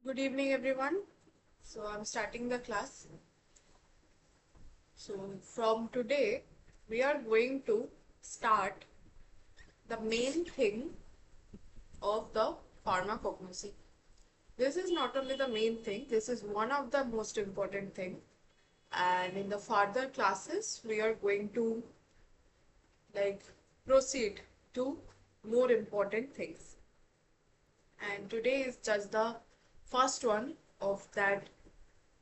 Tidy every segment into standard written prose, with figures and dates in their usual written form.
Good evening, everyone. So, I'm starting the class. So, from today, we are going to start the main thing of the pharmacognosy. This is not only the main thing, this is one of the most important thing. And in the further classes, we are going to like proceed to more important things. And today is just the first one of that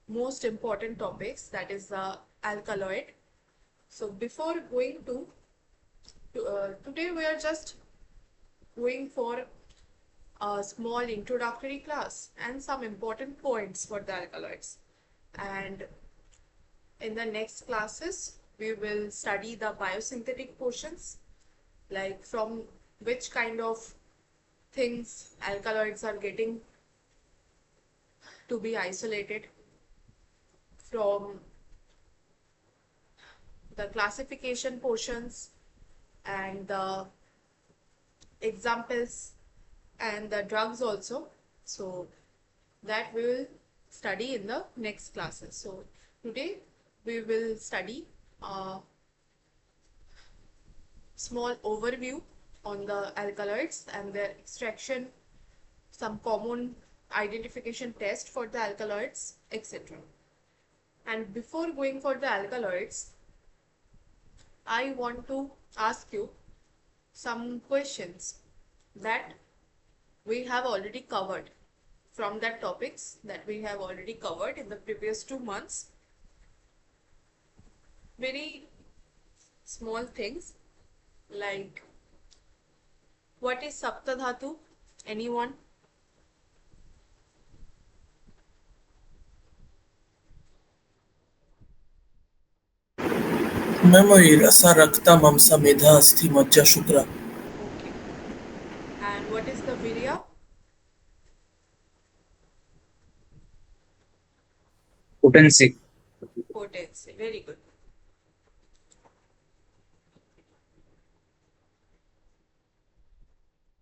most important topics, that is the alkaloid. So before going to today we are just going for a small introductory class and some important points for the alkaloids. And in the next classes, we will study the biosynthetic portions, like from which kind of things alkaloids are getting to be isolated, from the classification portions and the examples and the drugs also. So that we will study in the next classes. So today we will study a small overview on the alkaloids and their extraction, some common identification test for the alkaloids, etc. And before going for the alkaloids, I want to ask you some questions that we have already covered, from that topics that we have already covered in the previous 2 months. Very small things like, what is Saptadhatu? Anyone? Memory rasa rakta mamsa medha asti majja shukra. Okay. And what is the Virya? Potency. Potency. Very good.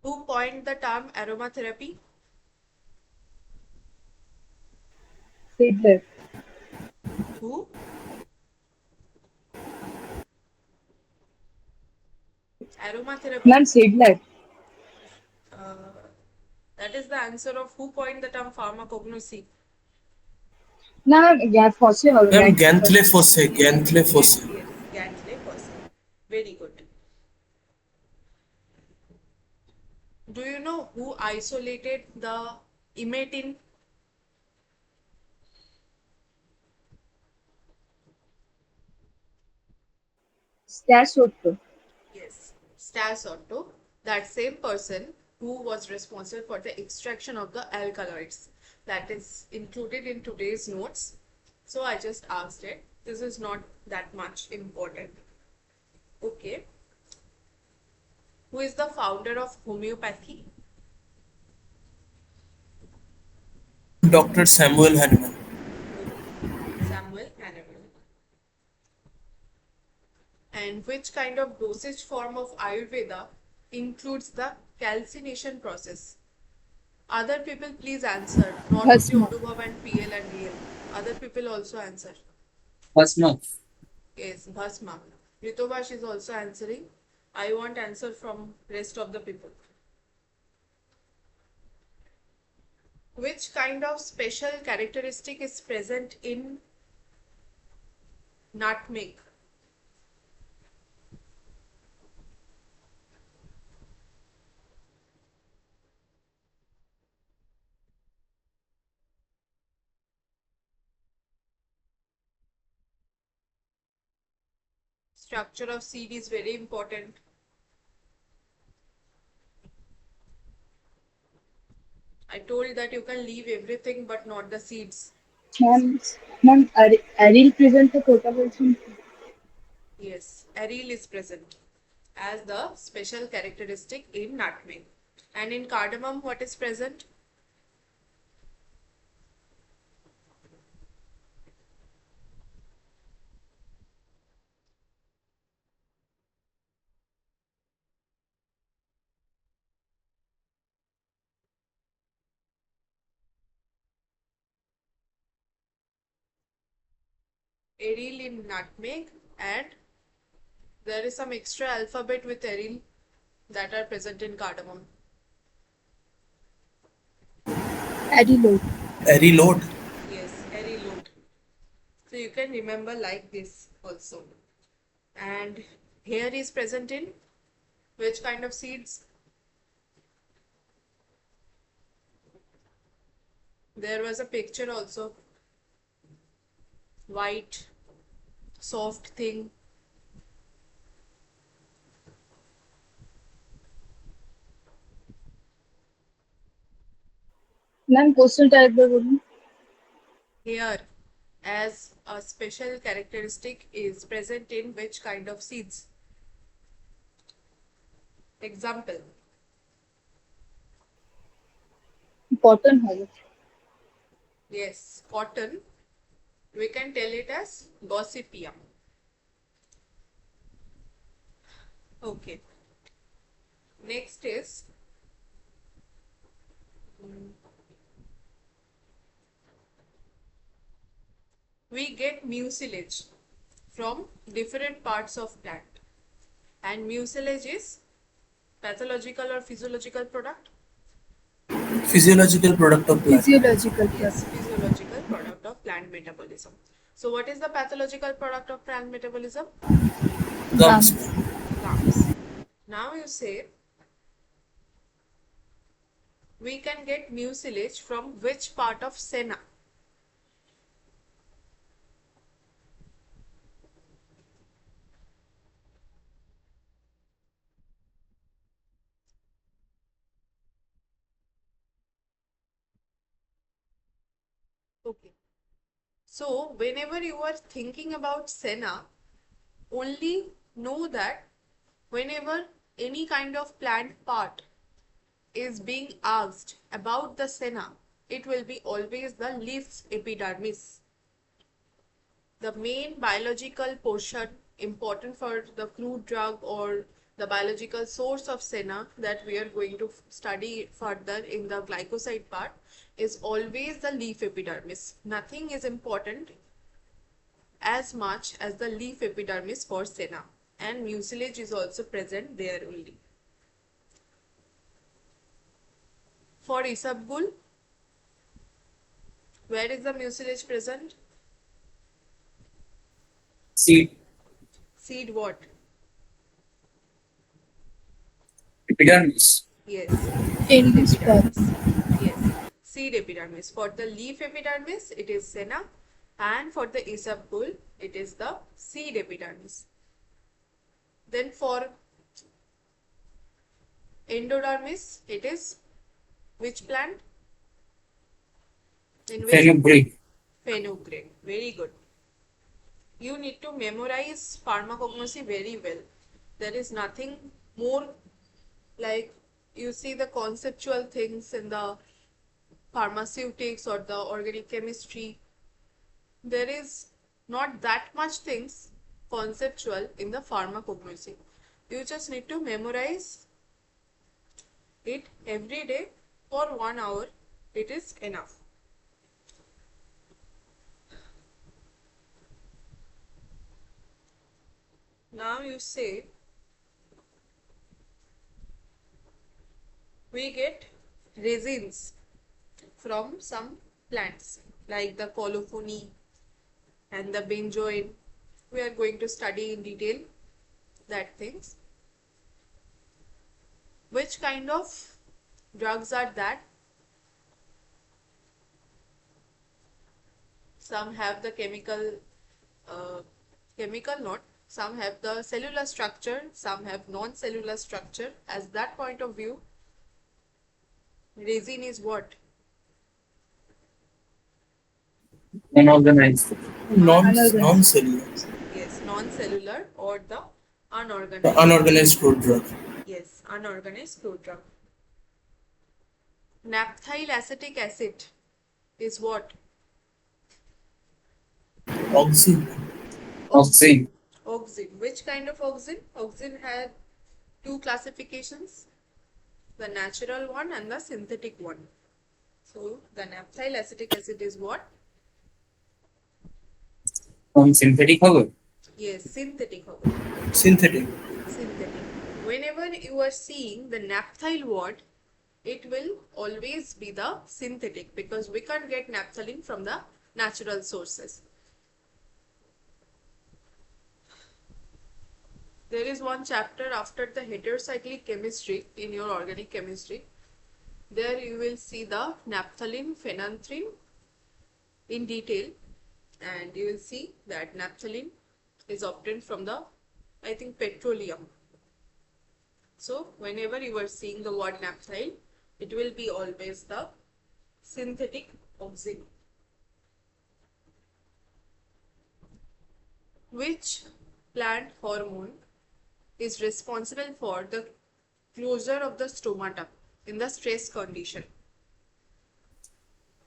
Who coined the term aromatherapy? Fiddler. Who? Aromatherapy. Ma'am, Fiddler. Uh, that is the answer of who coined the term pharmacognosy. Ma'am, yeah, fossil হবে Ma'am, Gantry Gantle fossil. fosse, Gantle fosse. Yes, yes. Gantley Fossey. Very good. Do you know who isolated the imetin? Stas Otto. Yes, Stas Otto, that same person who was responsible for the extraction of the alkaloids. That is included in today's notes. So I just asked it. This is not that much important. Okay. Who is the founder of homeopathy? Dr. Samuel Hahnemann. Okay. Samuel Hahnemann. And which kind of dosage form of Ayurveda includes the calcination process? Other people please answer, not only Bhasma. Anubhav and PL and Real. Other people also answer. Bhasma. Yes, Bhasma. Ritobash is also answering. I want answer from rest of the people. Which kind of special characteristic is present in nutmeg? Structure of seed is very important. I told that you can leave everything but not the seeds. Ma'am ma'am aril প্রেজেন্টটা কোটা বলছেন Yes, aril is present as the special characteristic in nutmeg. And in cardamom, what is present? aryl in nutmeg, and there is some extra alphabet with aryl that are present in cardamom. Aryloid. Aryload. Yes, aryloid. So you can remember like this also. And here is present in which kind of seeds? There was a picture also. White, soft thing. Ma'am question type में बोलूँ Here, as a special characteristic is present in which kind of seeds? Example. Cotton होगा Yes, cotton. We can tell it as Gossypium. Okay. Next is we get mucilage from different parts of plant, and mucilage is pathological or physiological product. Physiological product of plant. Physiological Yes, physiological product of plant metabolism. So what is the pathological product of plant metabolism? Gums. Gums. Now you say we can get mucilage from which part of senna? Okay. So whenever you are thinking about senna, only know that whenever any kind of plant part is being asked about the senna, it will be always the leaf epidermis. The main biological portion important for the crude drug or the biological source of senna that we are going to study further in the glycoside part is always the leaf epidermis. Nothing is important as much as the leaf epidermis for senna, and mucilage is also present there only. For isabgol, where is the mucilage present? Seed. Seed what? Epidermis. Yes. In this Yes. Seed epidermis. For the leaf epidermis, it is senna, and for the isabgol, it is the seed epidermis. Then for endodermis, it is which plant? In which? Fenugreek. Fenugreek. Very good. You need to memorize pharmacognosy very well. There is nothing more like you see the conceptual things in the pharmaceutics or the organic chemistry. There is not that much things conceptual in the pharmacognosy. You just need to memorize it every day for 1 hour. It is enough. Now you say we get resins from some plants like the colophony and the benzoin. We are going to study in detail that things. Which kind of drugs are that? Some have the chemical not, some have the cellular structure, some have non-cellular structure. As that point of view, resin is what? Unorganized. Non-cellular. Yes, non-cellular or the The unorganized. unorganized fruit drug. Yes, unorganized fruit drug. Naphthyl acetic acid is what? Oxime. Oxine. Oxine. Which kind of oxine? Oxine had two classifications, the natural one and the synthetic one. So the naphthyl acetic acid is what? synthetic হবে? Yes, synthetic হবে. synthetic. Synthetic. Whenever you are seeing the naphthyl word, it will always be the synthetic because we can't get naphthalene from the natural sources. There is one chapter after the heterocyclic chemistry in your organic chemistry. There you will see the naphthalene, phenanthrene in detail, and you will see that naphthalene is obtained from the, I think, petroleum. So whenever you are seeing the word naphthyl, it will be always the synthetic oxime. Which plant hormone is responsible for the closure of the stomata in the stress condition?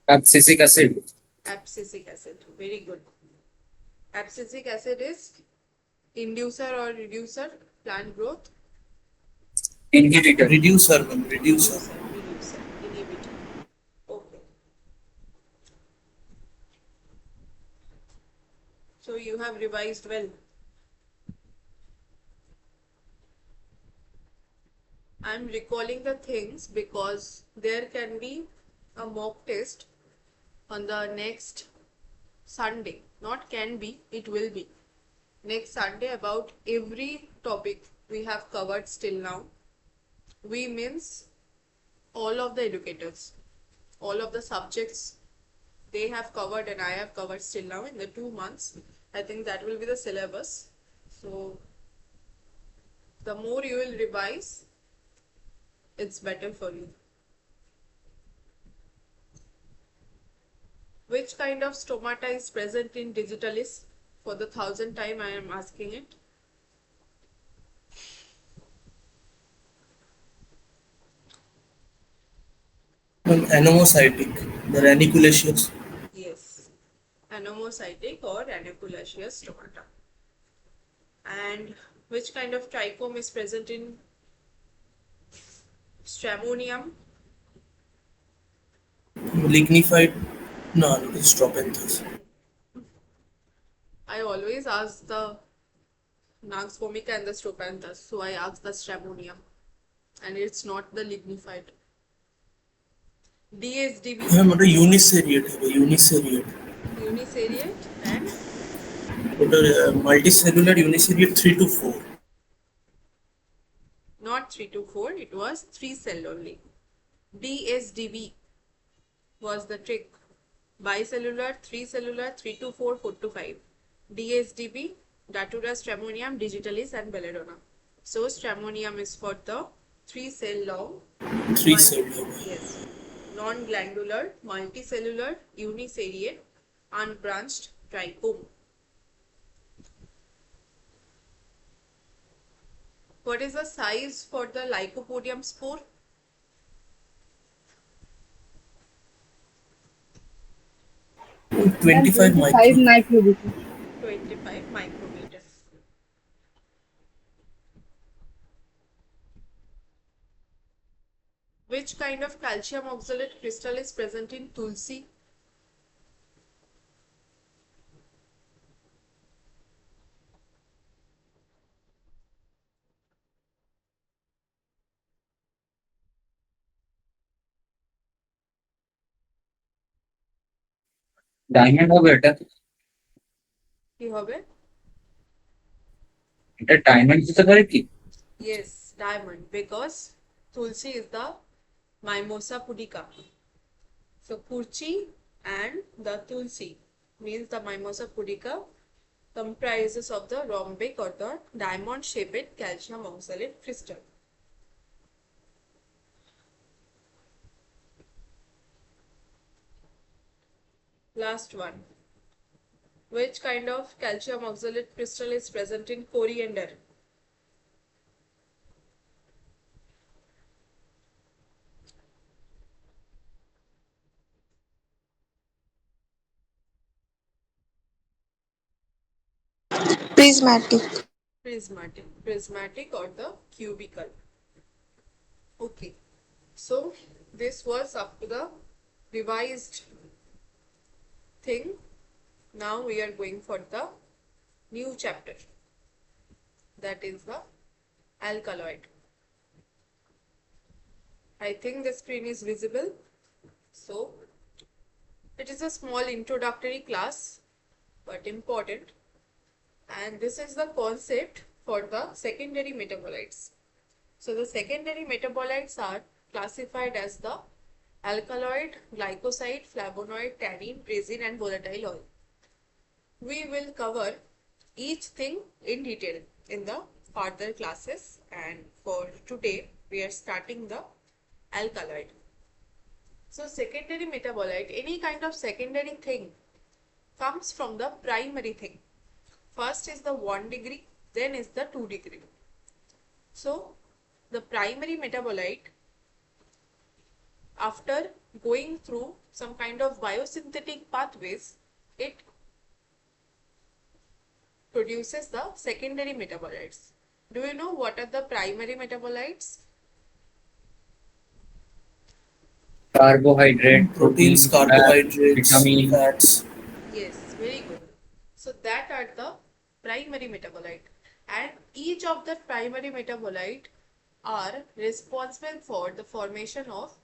Abscisic acid. Abscisic acid. Very good. Abscisic acid is inducer or reducer plant growth? Inhibitor. Reducer, reducer. Reducer, inhibitor. Okay. So you have revised well. I'm recalling the things because there can be a mock test on the next Sunday. Not can be, it will be. Next Sunday about every topic we have covered still now. We means all of the educators, all of the subjects they have covered and I have covered still now in the 2 months. I think that will be the syllabus. So the more you will revise, it's better for you. Which kind of stomata is present in digitalis? For the 1000th time I am asking it. Anomocytic, the raniculaceous. Yes, anomocytic or ranunculus stomata. And which kind of trichome is present in Stramonium? Lignified, no, it's Tropenthus. I always ask the Nux vomica and the Stropanthus, so I ask the Stramonium, and it's not the lignified. DSDB, হ্যাঁ ওটা ইউনিসেরিয়েট হবে ইউনিসেরিয়েট uniseriate and ওটা multicellular ইউনিসেরিয়েট 3 to 4. not 3 to 4, it was 3 cell only. DSDB was the trick. Bicellular, 3 cellular, 3 to 4, 4 to 5. DSDB, Datura, Stramonium, Digitalis and Belladonna. So Stramonium is for the 3 cell long. 3 cell হবে Yes. Non-glandular, multicellular, uniseriate, unbranched trichome. What is the size for the Lycopodium spore? Ma'am, 25 25 micron. microliter. 25 micrometers. Which kind of calcium oxalate crystal is present in Tulsi? Diamond হবে এটা? কি হবে? এটা diamond হতে পারে কি? Yes, diamond, because Tulsi is the Mimosa pudica. So Purchi and the Tulsi means the Mimosa pudica comprises of the rhombic or the diamond shaped calcium oxalate crystal. Last one. Which kind of calcium oxalate crystal is present in coriander? Prismatic. Prismatic or the cubical. Okay, so this was up to the revised thing. Now we are going for the new chapter, that is the alkaloid. I think the screen is visible. So it is a small introductory class but important, and this is the concept for the secondary metabolites. So the secondary metabolites are classified as the alkaloid, glycoside, flavonoid, tannin, resin and volatile oil. We will cover each thing in detail in the further classes, and for today we are starting the alkaloid. So secondary metabolite, any kind of secondary thing comes from the primary thing. First is the 1 degree, then is the 2 degree. So the primary metabolite, after going through some kind of biosynthetic pathways, it produces the secondary metabolites. Do you know what are the primary metabolites? Carbohydrate, Proteins, fat, carbohydrates, vitamin. fats. Yes, very good. So that are the primary metabolite, and each of the primary metabolite are responsible for the formation of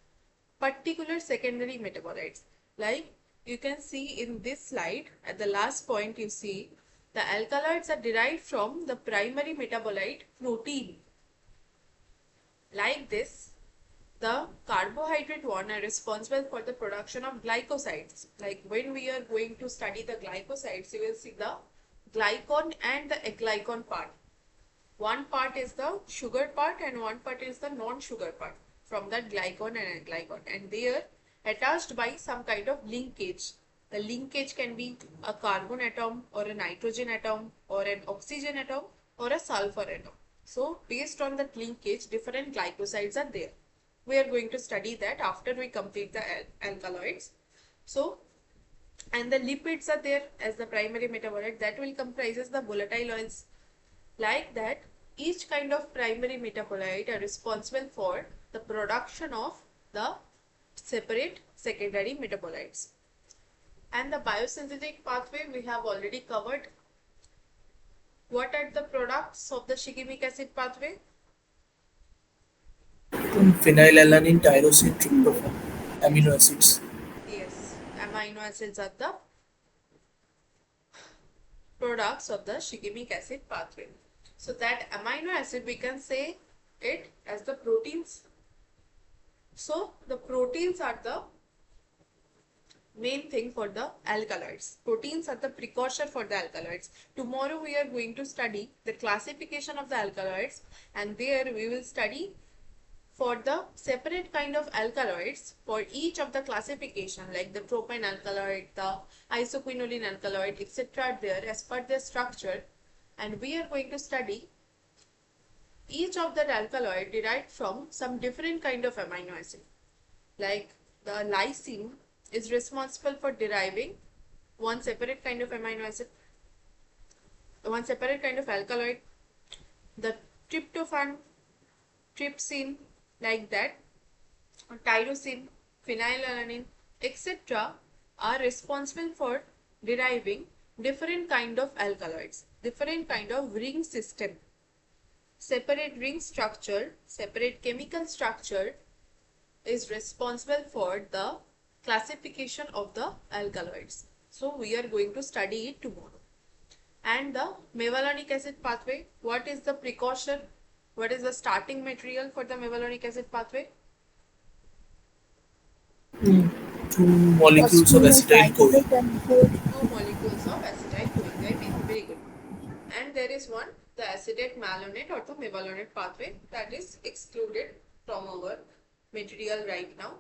particular secondary metabolites. Like you can see in this slide, at the last point you see the alkaloids are derived from the primary metabolite protein. Like this, the carbohydrate one are responsible for the production of glycosides. Like when we are going to study the glycosides, you will see the glycon and the aglycon part. One part is the sugar part and one part is the non-sugar part from that glycon and aglycon, and they are attached by some kind of linkage. The linkage can be a carbon atom or a nitrogen atom or an oxygen atom or a sulfur atom. So based on that linkage, different glycosides are there. We are going to study that after we complete the alkaloids. So, and the lipids are there as the primary metabolite, that will comprises the volatile oils. Like that, each kind of primary metabolite are responsible for the production of the separate secondary metabolites. And the biosynthetic pathway we have already covered. What are the products of the shikimic acid pathway? Phenylalanine, tyrosine, tryptophan, amino acids. Yes, amino acids are the products of the shikimic acid pathway. So that amino acid, we can say it as the proteins. So the proteins are the main thing for the alkaloids. Proteins are the precursor for the alkaloids. Tomorrow we are going to study the classification of the alkaloids, and there we will study for the separate kind of alkaloids for each of the classification, like the tropine alkaloid, the isoquinoline alkaloid, etc. are there as per their structure, and we are going to study each of that alkaloid derived from some different kind of amino acid. Like the lysine is responsible for deriving one separate kind of amino acid, one separate kind of alkaloid. The tryptophan, trypsin, like that, tyrosine, phenylalanine, etc. are responsible for deriving different kind of alkaloids, different kind of ring system. Separate ring structure, separate chemical structure is responsible for the classification of the alkaloids. So we are going to study it tomorrow. And the mevalonic acid pathway, what is the precursor? What is the starting material for the mevalonic acid pathway? Two molecules of acetyl-CoA. Two molecules of acetyl-CoA. Very good. And there is one, the acetate malonate or the mevalonate pathway, that is excluded from our material right now.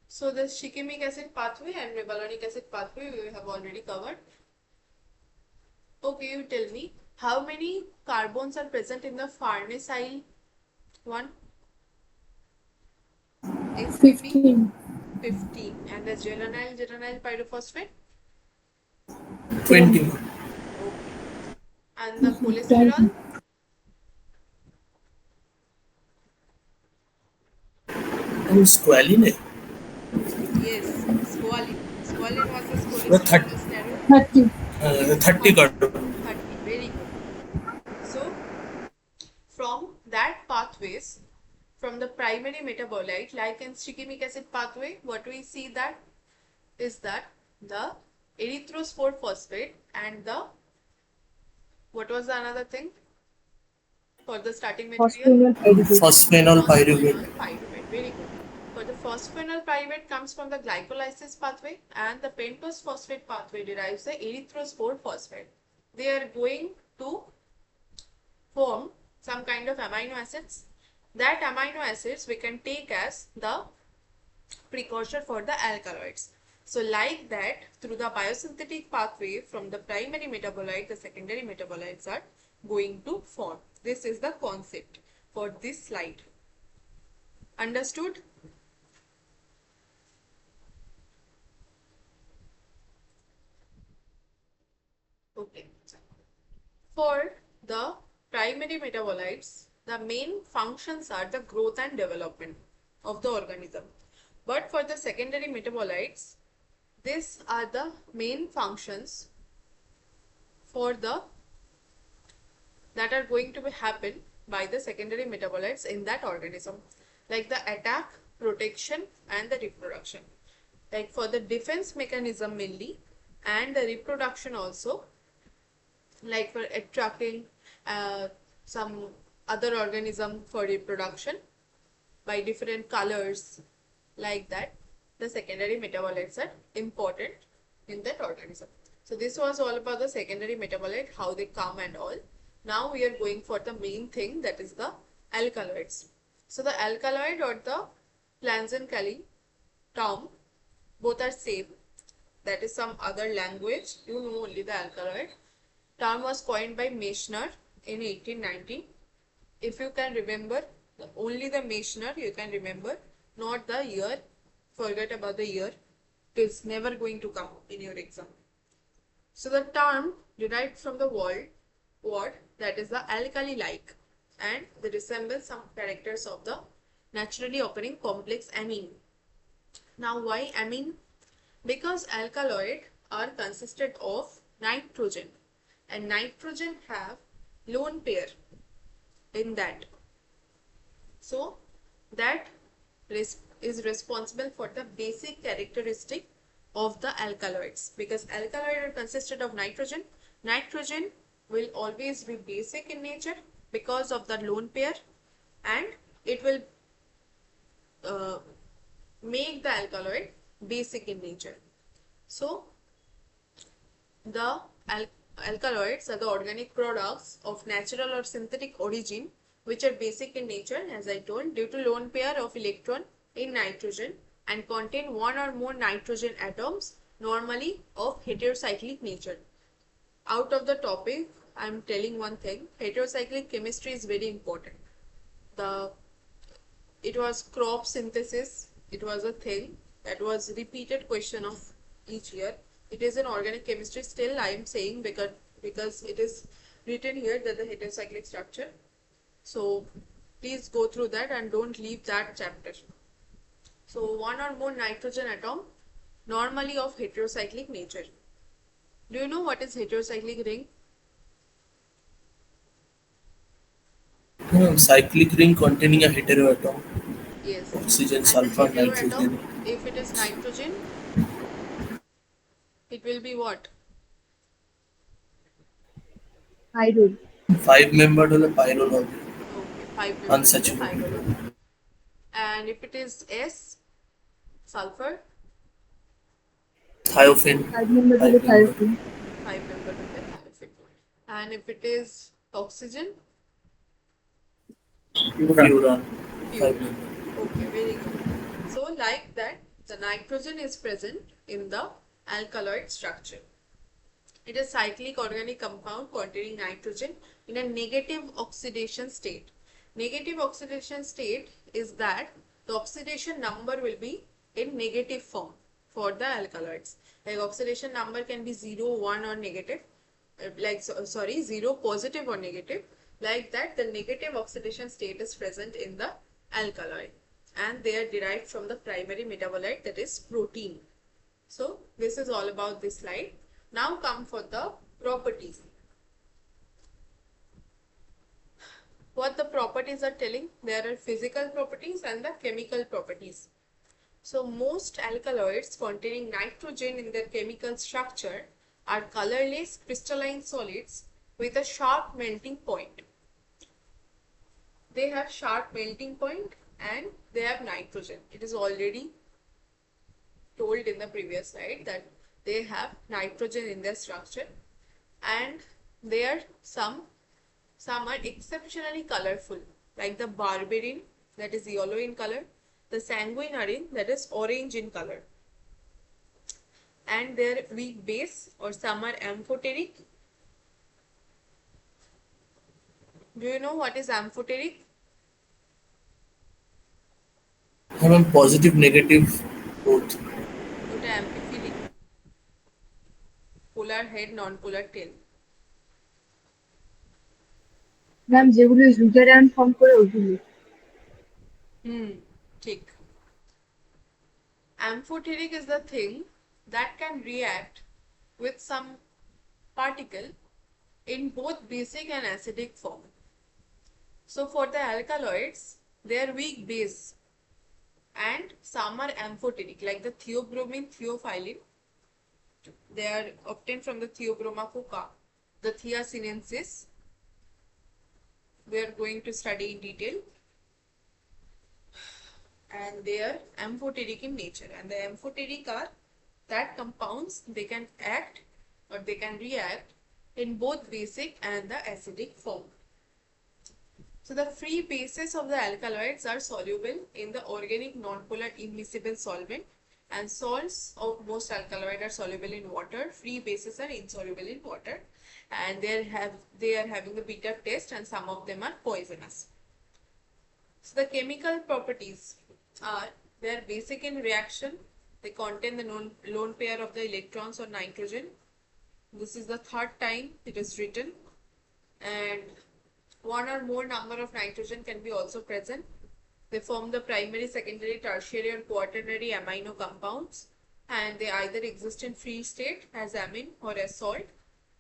So the shikimic acid pathway and mevalonic acid pathway we have already covered. Okay, you tell me, how many carbons are present in the farnesyl one? 15. 15. And the geranyl pyrophosphate? 20. Okay. And the cholesterol? And squalene. Yes, squalene. Berlin versus The cholesterol. 30. 30 कर दो. 30. Very good. So, from that pathways, from the primary metabolite, like in shikimic acid pathway, what we see that is that the erythrospore phosphate and the, what was the another thing for the starting material? Phosphoenol pyruvate. Phosphenol pyruvate. Pyruvate. Very good. For the phosphoenol pyruvate comes from the glycolysis pathway, and the pentose phosphate pathway derives the erythrospore phosphate. They are going to form some kind of amino acids. That amino acids we can take as the precursor for the alkaloids. So like that, through the biosynthetic pathway from the primary metabolite, the secondary metabolites are going to form. This is the concept for this slide. Understood? Okay. For the primary metabolites, the main functions are the growth and development of the organism. But for the secondary metabolites, these are the main functions for the that are going to be happen by the secondary metabolites in that organism, like the attack, protection, and the reproduction. Like for the defense mechanism mainly, and the reproduction also, like for attracting some other organism for reproduction by different colors, like that. The secondary metabolites are important in that organism. So this was all about the secondary metabolite, how they come and all. Now we are going for the main thing, that is the alkaloids. So the alkaloid or the Planzen-Kalin term, both are same. That is some other language. You know only the alkaloid. Term was coined by Meissner in 1890. If you can remember, only the Meissner you can remember, not the year. Forget about the year. It is never going to come in your exam. So the term derived from the word that is the alkali-like, and they resemble some characters of the naturally occurring complex amine. Now why amine? Because alkaloid are consisted of nitrogen, and nitrogen have lone pair in that. So that is responsible for the basic characteristic of the alkaloids, because alkaloid are consisted of nitrogen. Nitrogen will always be basic in nature because of the lone pair, and it will make the alkaloid basic in nature. So the alkaloids are the organic products of natural or synthetic origin which are basic in nature, as I told, due to lone pair of electron in nitrogen, and contain one or more nitrogen atoms, normally of heterocyclic nature. Out of the topic, I am telling one thing, heterocyclic chemistry is very important. It was crop synthesis, it was a thing that was repeated question of each year. It is in organic chemistry, still I am saying, because it is written here that the heterocyclic structure. So please go through that and don't leave that chapter. So one or more nitrogen atom, normally of heterocyclic nature. Do you know what is heterocyclic ring? Cyclic ring containing a heteroatom. Yes. Oxygen, And the sulfur, heteroatom, nitrogen. if it is nitrogen, it will be what? Pyrrole. 5-membered hole pyrrole হবে. Okay, 5 members. Unsaturated. And if it is S, sulfur, Thiophene. 5 member to the 5 membered. 5. 5 member will be thiophene. And if it is oxygen, Furan. 5 membered. okay, very good. So like that, the nitrogen is present in the alkaloid structure. It is cyclic organic compound containing nitrogen in a negative oxidation state. Negative oxidation state is that the oxidation number will be in negative form for the alkaloids. Like oxidation number can be 0, 1 or negative. 0 positive or negative. Like that, the negative oxidation state is present in the alkaloid, and they are derived from the primary metabolite, that is protein. So this is all about this slide. Now come for the properties. What the properties are telling, there are physical properties and the chemical properties. So most alkaloids containing nitrogen in their chemical structure are colorless crystalline solids with a sharp melting point. They have sharp melting point and they have nitrogen. It is already told in the previous slide that they have nitrogen in their structure, and there some are exceptionally colorful, like the berberine, that is yellow in color, the sanguinarine, that is orange in color, and their weak base, or some are amphoteric. Do you know what is amphoteric? Positive, negative, both. ওটা amphiphilic, polar head, non-polar tail. Ma'am যেগুলো user and form করে ওগুলো। ঠিক। Amphoteric is the thing that can react with some particle in both basic and acidic form. So for the alkaloids, they are weak base and some are amphoteric, like the theobromine, theophylline. They are obtained from the Theobroma coca, the Thea sinensis. We are going to study in detail. And they are amphoteric in nature, and the amphoteric are that compounds, they can act or they can react in both basic and the acidic form. So the free bases of the alkaloids are soluble in the organic nonpolar immiscible solvent, and salts of most alkaloids are soluble in water. Free bases are insoluble in water, and they are having the beta test, and some of them are poisonous. So the chemical properties are, they are basic in reaction. They contain the lone pair of the electrons or nitrogen. This is the third time it is written, and one or more number of nitrogen can be also present. They form the primary, secondary, tertiary or quaternary amino compounds, and they either exist in free state as amine or as salt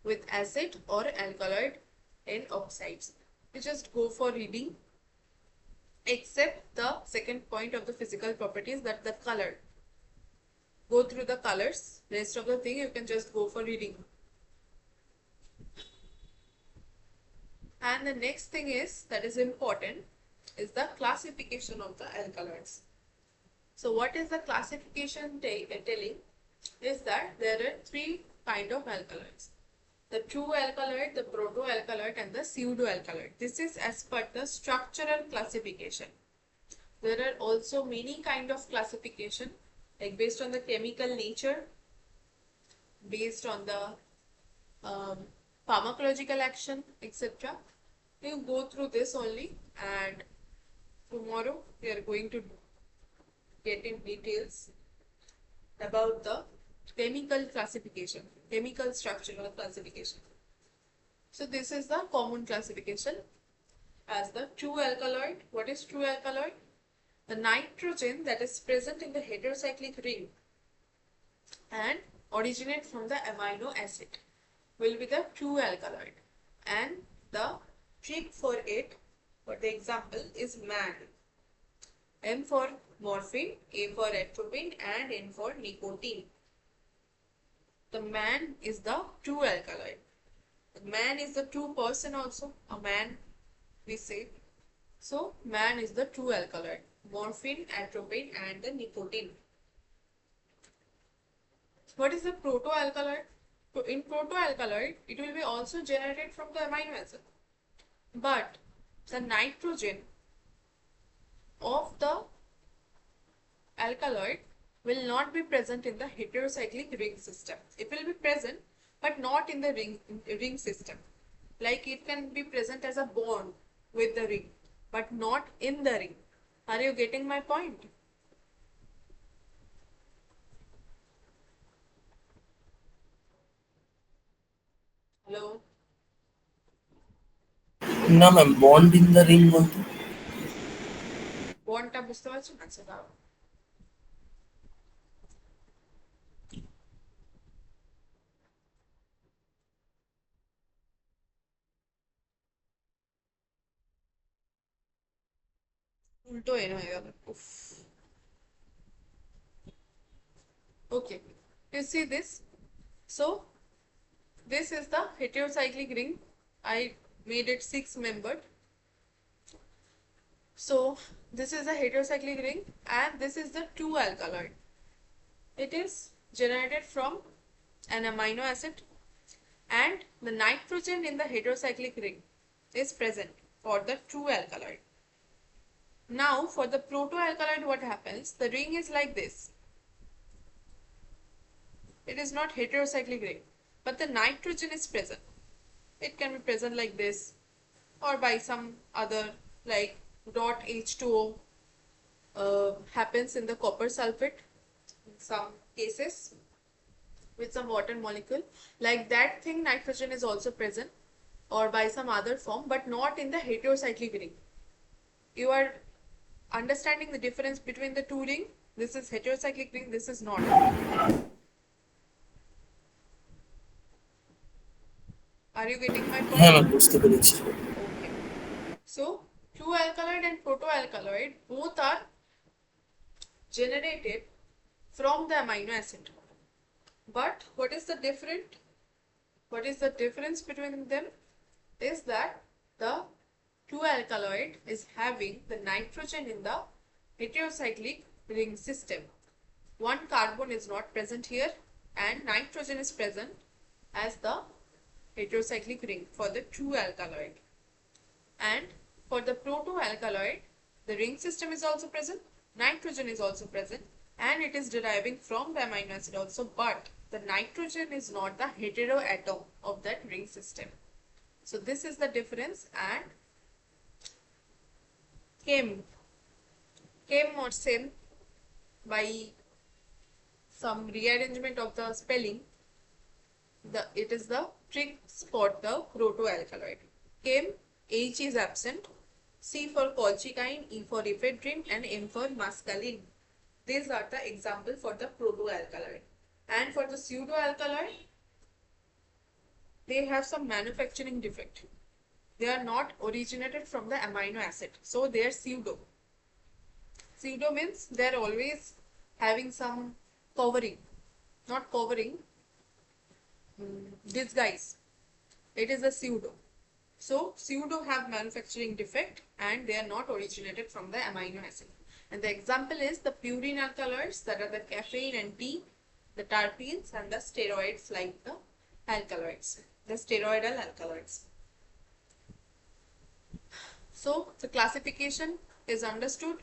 with acid or alkaloid in oxides. You just go for reading, except the second point of the physical properties, that the color. Go through the colors. Rest of the thing you can just go for reading. And the next thing is, that is important, is the classification of the alkaloids. So what is the classification telling is that there are three kind of alkaloids: the true alkaloid, the proto-alkaloid, and the pseudo-alkaloid. This is as per the structural classification. There are also many kind of classification, like based on the chemical nature, based on the pharmacological action, etc. You go through this only, and tomorrow we are going to get in details about the chemical classification, chemical structural classification. So this is the common classification as the true alkaloid. What is true alkaloid? The nitrogen that is present in the heterocyclic ring and originate from the amino acid will be the true alkaloid. And the trick for it, for the example, is MAN. M for morphine, A for atropine, and N for nicotine. The man is the true alkaloid. The man is the true person also, a man we say. So man is the true alkaloid. Morphine, atropine, and the nicotine. What is the proto-alkaloid? In proto-alkaloid, it will be also generated from the amino acid. But the nitrogen of the alkaloid will not be present in the heterocyclic ring system. It will be present, but not in the ring system. Like it can be present as a bond with the ring, but not in the ring. Are you getting my point? Hello? না ma'am, bond in the ring বলতে বন্ডটা বুঝতে পারছো? আচ্ছা দাও। উল্টো N হয়ে গেল উফ okay you see this so this is the heterocyclic ring I made it 6-membered so this is the heterocyclic ring and this is the 2 alkaloid it is generated from an amino acid and the nitrogen in the heterocyclic ring is present for the 2 alkaloid. Now for the proto-alkaloid what happens? The ring is like this. It is not heterocyclic ring but the nitrogen is present. It can be present like this or by some other like dot H2O happens in the copper sulfate in some cases with some water molecule like that thing nitrogen is also present or by some other form but not in the heterocyclic ring. You are understanding the difference between the two ring. This is heterocyclic ring, this is not. Are you getting my point? হ্যাঁ ma'am বুঝতে পেরেছি Okay. So 2 alkaloid and proto alkaloid both are generated from the amino acid. But what is the difference between them is that the 2 alkaloid is having the nitrogen in the heterocyclic ring system. One carbon is not present here and nitrogen is present as the heterocyclic ring for the 2 alkaloid. And for the proto alkaloid, the ring system is also present, nitrogen is also present, and it is deriving from the amino acid also, but the nitrogen is not the hetero atom of that ring system. So this is the difference and came or same by some rearrangement of the spelling. It is the tricks for the proto alkaloid. Came H is absent, C for colchicine, E for ephedrine, and M for mescaline. These are the example for the proto alkaloid. And for the pseudo alkaloid, they have some manufacturing defect. They are not originated from the amino acid, so they are pseudo. Pseudo means they are always having some covering, not covering, disguise. It is a pseudo. So pseudo have manufacturing defect and they are not originated from the amino acid. And the example is the purine alkaloids, that are the caffeine and tea, the terpenes and the steroids like the alkaloids, the steroidal alkaloids. So the classification is understood.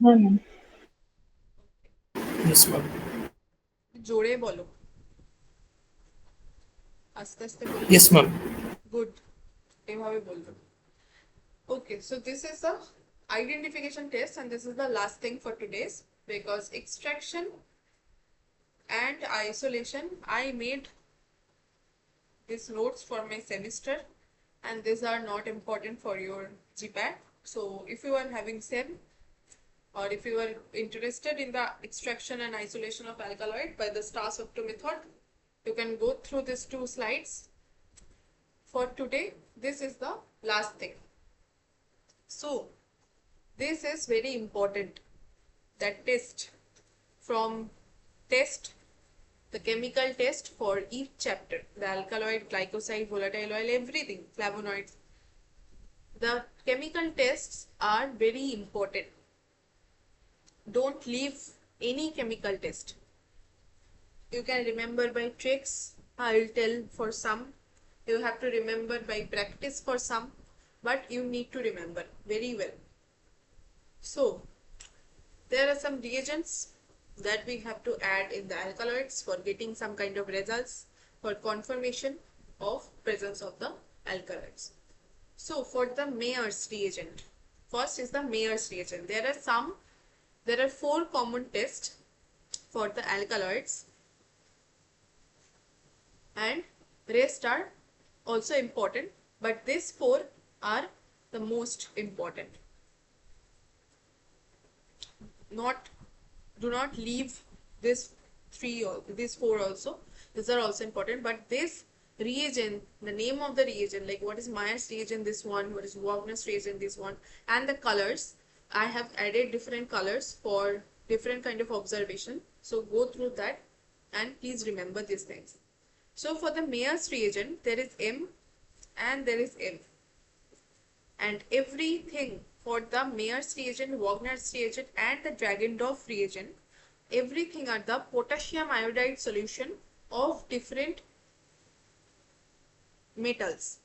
হ্যাঁ ma'am yes ma'am জোরে বলো, আস্তে আস্তে বলো। Yes ma'am Good. এভাবে বলবো। Okay, so this is the identification test and this is the last thing for today's because extraction and isolation I made these notes for my semester and these are not important for your GPAT. So if you are having SEM or if you are interested in the extraction and isolation of alkaloid by the Star-Sopto method, you can go through these 2 slides. For today, this is the last thing. So this is very important, that test the chemical test for each chapter, the alkaloid, glycoside, volatile oil, everything, flavonoids. The chemical tests are very important. Don't leave any chemical test. You can remember by tricks, I'll tell for some. You have to remember by practice for some, but you need to remember very well. So there are some reagents that we have to add in the alkaloids for getting some kind of results for confirmation of presence of the alkaloids. So for the Mayer's reagent, first is the Mayer's reagent. There are 4 common tests for the alkaloids and rest are also important, but these 4 are the most important. Do not leave these 4 also. These are also important, but these reagent, the name of the reagent, like what is Meyer's reagent, this one, what is Wagner's reagent, this one, and the colors. I have added different colors for different kind of observation. So go through that and please remember these things. So for the Meyer's reagent, there is M and there is M. And everything for the Meyer's reagent, Wagner's reagent and the Dragendorf reagent, everything are the potassium iodide solution of different metals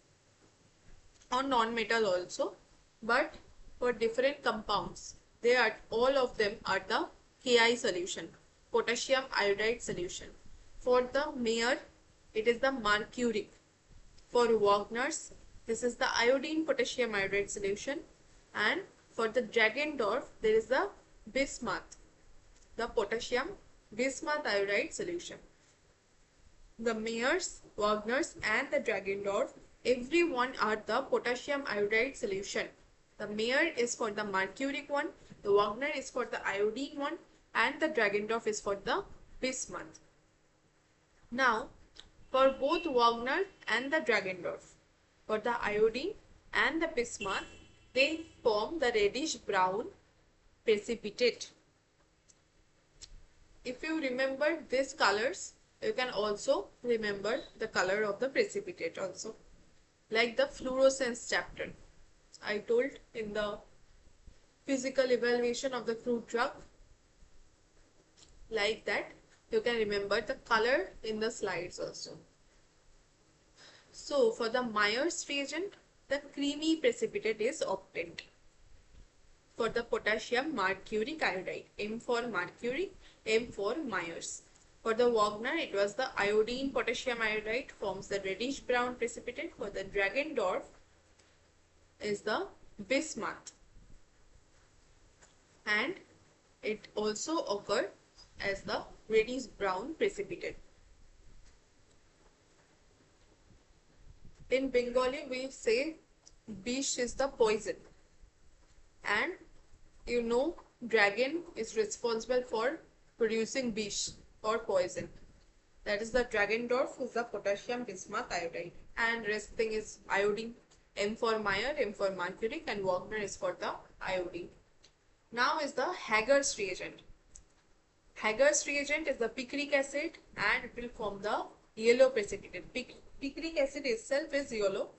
or non-metal also, but for different compounds, they are, all of them are the Ki solution, potassium iodide solution. For the Meyer, it is the mercuric. For Wagner's, this is the iodine potassium iodide solution, and for the Dragendorf, there is the bismuth, the potassium bismuth iodide solution. The Meyer's, Wagner's and the Dragendorf, every one are the potassium iodide solution. The Meyer is for the mercuric one, the Wagner is for the iodine one, and the Dragendorf is for the bismuth. Now, for both Wagner and the Dragendorf, for the iodine and the bismuth, they form the reddish brown precipitate. If you remember these colors, you can also remember the color of the precipitate also. Like the fluorescence chapter I told in the physical evaluation of the fruit drug. Like that, you can remember the color in the slides also. So for the Meyer's reagent, the creamy precipitate is obtained. For the potassium mercuric iodide, M for mercury, M for Meyer's. For the Wagner, it was the iodine potassium iodide forms the reddish brown precipitate. For the Dragendorf is the bismuth, and it also occurred as the reddish brown precipitate. In Bengali, we say bish is the poison, and you know dragon is responsible for producing bish or poison. That is the Dragendorf is the potassium bismuth iodide, and rest thing is iodine. M for Meyer, M for mercuric, and Wagner is for the iodine. Now is the Hager's reagent. Hager's reagent is the picric acid, and it will form the yellow precipitate. Picric acid itself is yellow,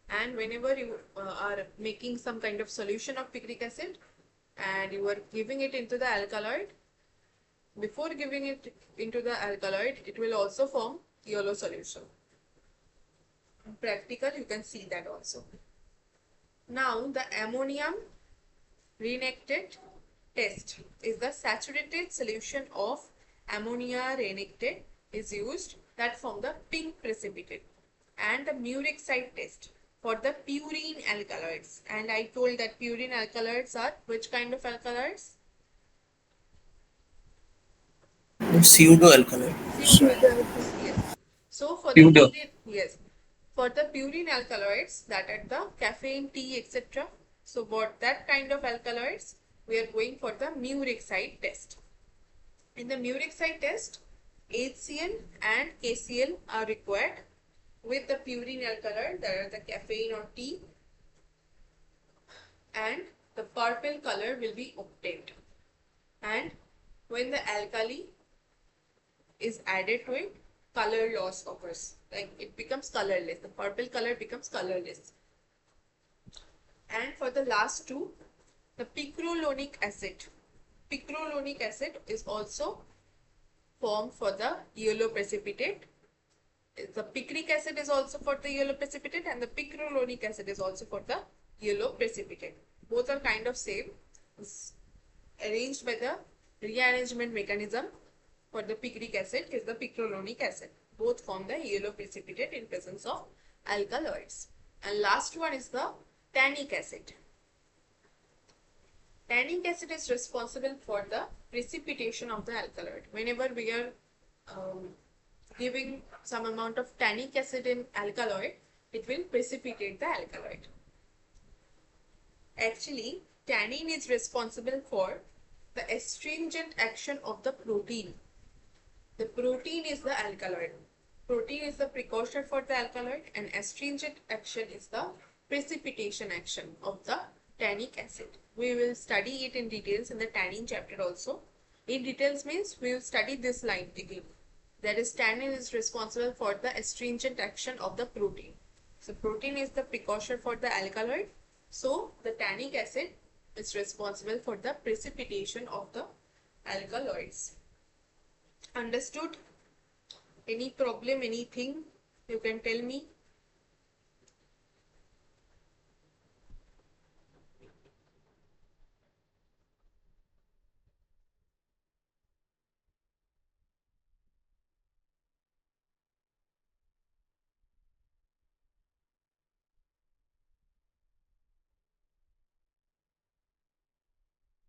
and whenever you are making some kind of solution of picric acid and you are giving it into the alkaloid, before giving it into the alkaloid, it will also form yellow solution. In practical, you can see that also. Now, the ammonium renectate test is the saturated solution of ammonia renectate is used, that form the pink precipitate. And the Murex side test for the purine alkaloids. And I told that purine alkaloids are which kind of alkaloids? Pseudo alkaloid. Yes. So for the Pseudo. purine, yes, for the purine alkaloids, that are the caffeine, tea, etc. So for that kind of alkaloids, we are going for the Murexide test. In the Murexide test, HCl and KCl are required with the purine alkaloid, that are the caffeine or tea, and the purple color will be obtained. And when the alkali is added to it, color loss occurs, like it becomes colorless, the purple color becomes colorless. And for the last two, the picrolonic acid. Picrolonic acid is also formed for the yellow precipitate. The picric acid is also for the yellow precipitate, and the picrolonic acid is also for the yellow precipitate. Both are kind of same. It's arranged by the rearrangement mechanism. For the picric acid is the picrolonic acid. Both form the yellow precipitate in presence of alkaloids. And last one is the tannic acid. Tannic acid is responsible for the precipitation of the alkaloid. Whenever we are giving some amount of tannic acid in alkaloid, it will precipitate the alkaloid. Actually, tannin is responsible for the astringent action of the protein. The protein is the alkaloid. Protein is the precursor for the alkaloid, and astringent action is the precipitation action of the tannic acid. We will study it in details in the tannin chapter also. In details means we will study this line again. That is, tannin is responsible for the astringent action of the protein. So protein is the precursor for the alkaloid. So the tannic acid is responsible for the precipitation of the alkaloids. Understood? Any problem, anything you can tell me?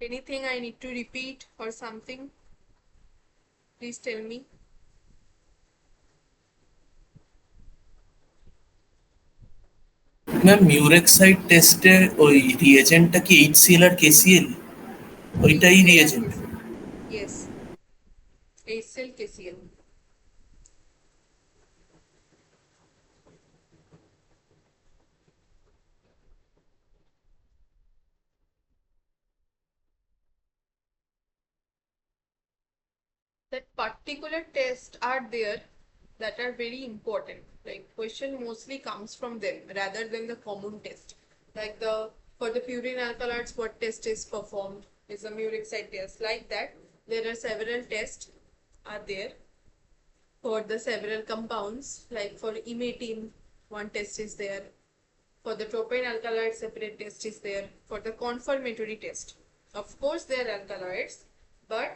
Anything I need to repeat or something? Please tell me. Ma'am murexide টেস্টে ওই রিয়েজেন্টটা কি HCl আর KCl ওইটাই HCl রিয়েজেন্ট? and KCl. Yes, HCl, KCl. That particular tests are there that are very important. Like question mostly comes from them rather than the common test. Like for the purine alkaloids, what test is performed is a Murex-side test. Like that, there are several tests are there for the several compounds. Like for imetine, one test is there. For the propane alkaloid, separate test is there. For the confirmatory test, of course, they are alkaloids, but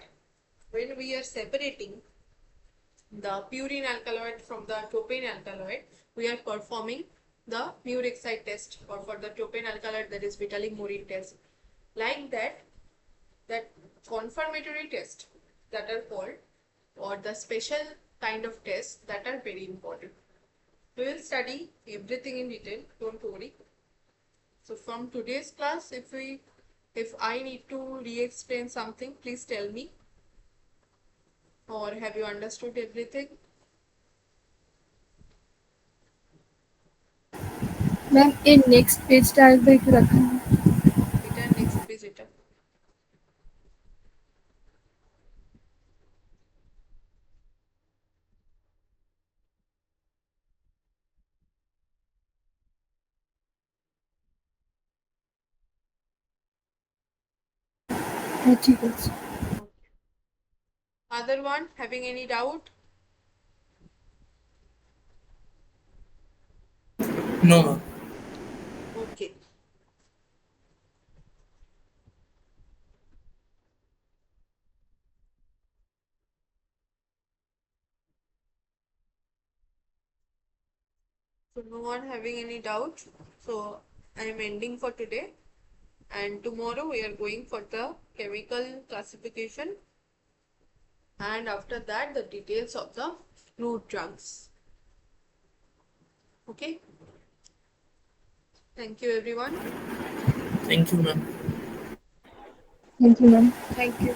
when we are separating the purine alkaloid from the topane alkaloid, we are performing the Murex-side test, or for the topane alkaloid, that is Vitaly-Morin test. Like that, that confirmatory test that are called, or the special kind of tests that are very important. We will study everything in detail, don't worry. So from today's class, if I need to re-explain something, please tell me. Or have you understood everything? Ma'am এর next পেজটা একবার একটু দেখান। এটা next page এটা। হ্যাঁ ঠিক আছে। Other one having any doubt? No ma'am. Okay. So no one having any doubt. So I am ending for today, and tomorrow we are going for the chemical classification, and after that the details of the fruit drugs. Okay. Thank you everyone. Thank you ma'am. Thank you ma'am. Thank you.